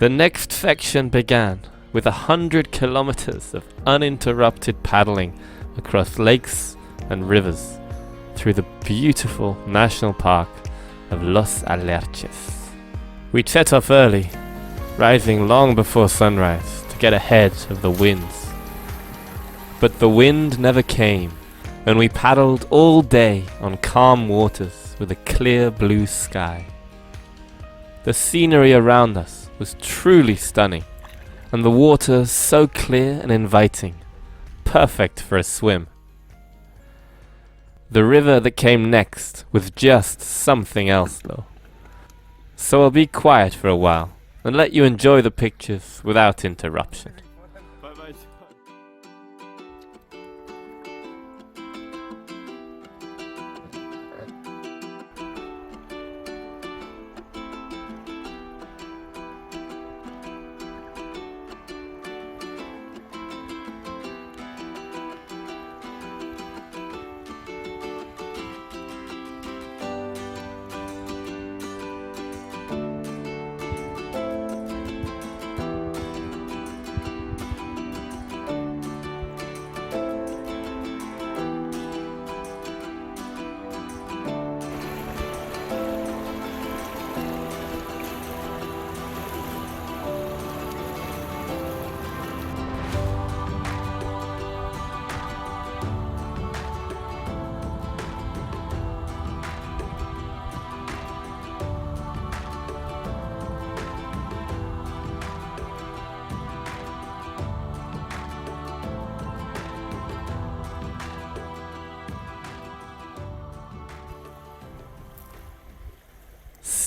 The next section began with 100 kilometers of uninterrupted paddling across lakes and rivers through the beautiful national park of Los Alerces. We'd set off early, rising long before sunrise to get ahead of the winds. But the wind never came, and we paddled all day on calm waters with a clear blue sky. The scenery around us was truly stunning, and the water so clear and inviting, perfect for a swim. The river that came next was just something else though. So I'll be quiet for a while and let you enjoy the pictures without interruption.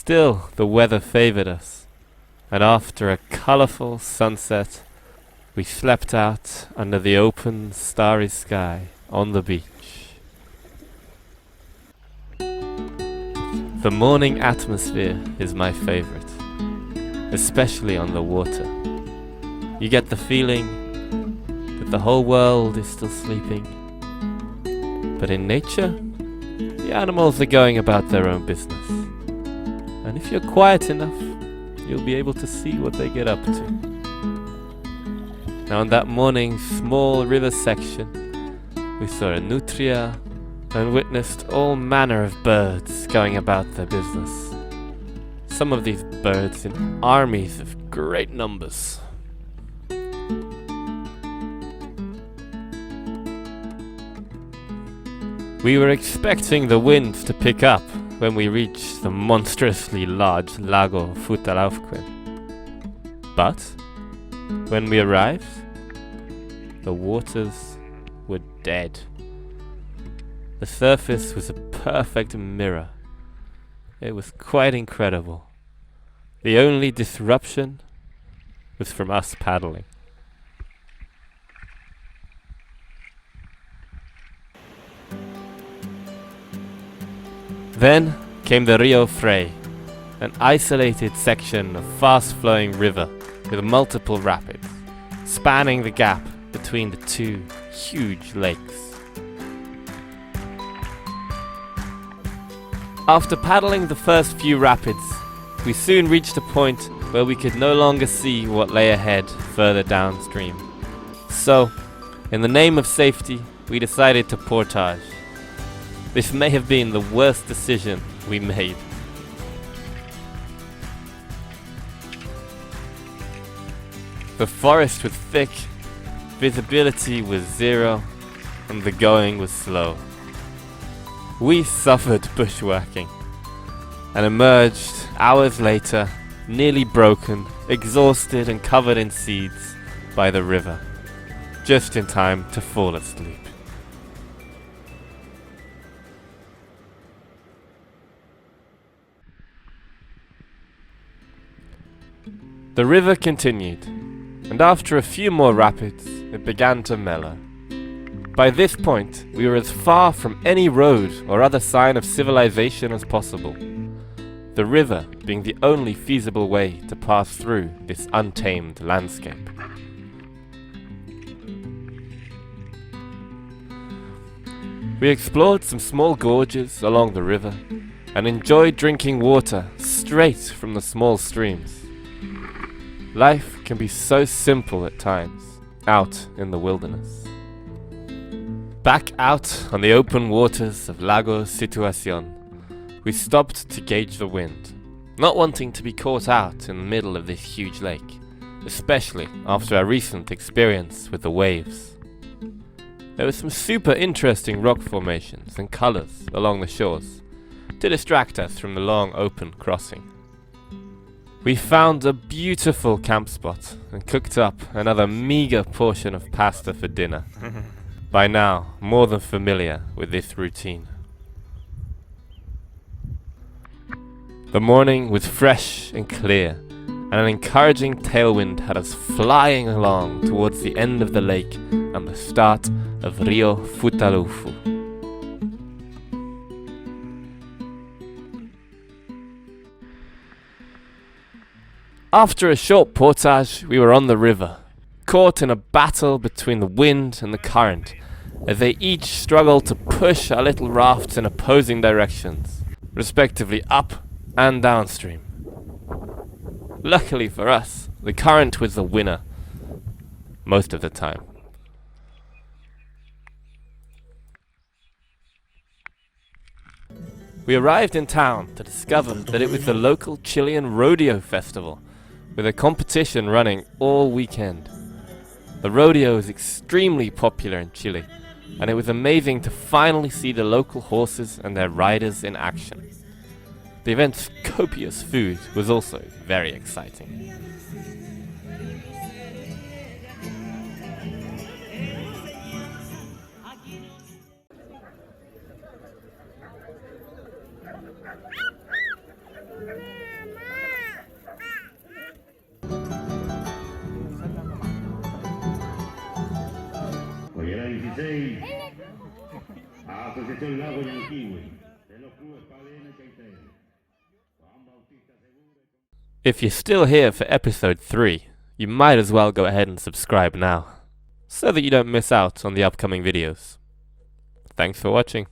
Still, the weather favored us, and after a colorful sunset, we slept out under the open, starry sky on the beach. The morning atmosphere is my favorite, especially on the water. You get the feeling that the whole world is still sleeping, but in nature, the animals are going about their own business. And if you're quiet enough, you'll be able to see what they get up to. Now on that morning small river section, we saw a nutria and witnessed all manner of birds going about their business. Some of these birds in armies of great numbers. We were expecting the wind to pick up when we reached the monstrously large Lago Futalufu. But when we arrived, the waters were dead. The surface was a perfect mirror. It was quite incredible. The only disruption was from us paddling. Then came the Rio Futalufu, an isolated section of fast-flowing river with multiple rapids, spanning the gap between the two huge lakes. After paddling the first few rapids, we soon reached a point where we could no longer see what lay ahead further downstream. So, in the name of safety, we decided to portage. This may have been the worst decision we made. The forest was thick, visibility was zero, and the going was slow. We suffered bushwhacking and emerged hours later, nearly broken, exhausted and covered in seeds by the river, just in time to fall asleep. The river continued, and after a few more rapids, it began to mellow. By this point, we were as far from any road or other sign of civilization as possible, the river being the only feasible way to pass through this untamed landscape. We explored some small gorges along the river and enjoyed drinking water straight from the small streams. Life can be so simple at times, out in the wilderness. Back out on the open waters of Lago Situacion, we stopped to gauge the wind, not wanting to be caught out in the middle of this huge lake, especially after our recent experience with the waves. There were some super interesting rock formations and colours along the shores to distract us from the long open crossing. We found a beautiful camp spot and cooked up another meager portion of pasta for dinner. By now, more than familiar with this routine. The morning was fresh and clear, and an encouraging tailwind had us flying along towards the end of the lake and the start of Rio Futalufu. After a short portage, we were on the river, caught in a battle between the wind and the current, as they each struggled to push our little rafts in opposing directions, respectively up and downstream. Luckily for us, the current was the winner, most of the time. We arrived in town to discover that it was the local Chilean rodeo festival, with a competition running all weekend. The rodeo is extremely popular in Chile, and it was amazing to finally see the local horses and their riders in action. The event's copious food was also very exciting. If you're still here for episode 3, you might as well go ahead and subscribe now, so that you don't miss out on the upcoming videos. Thanks for watching.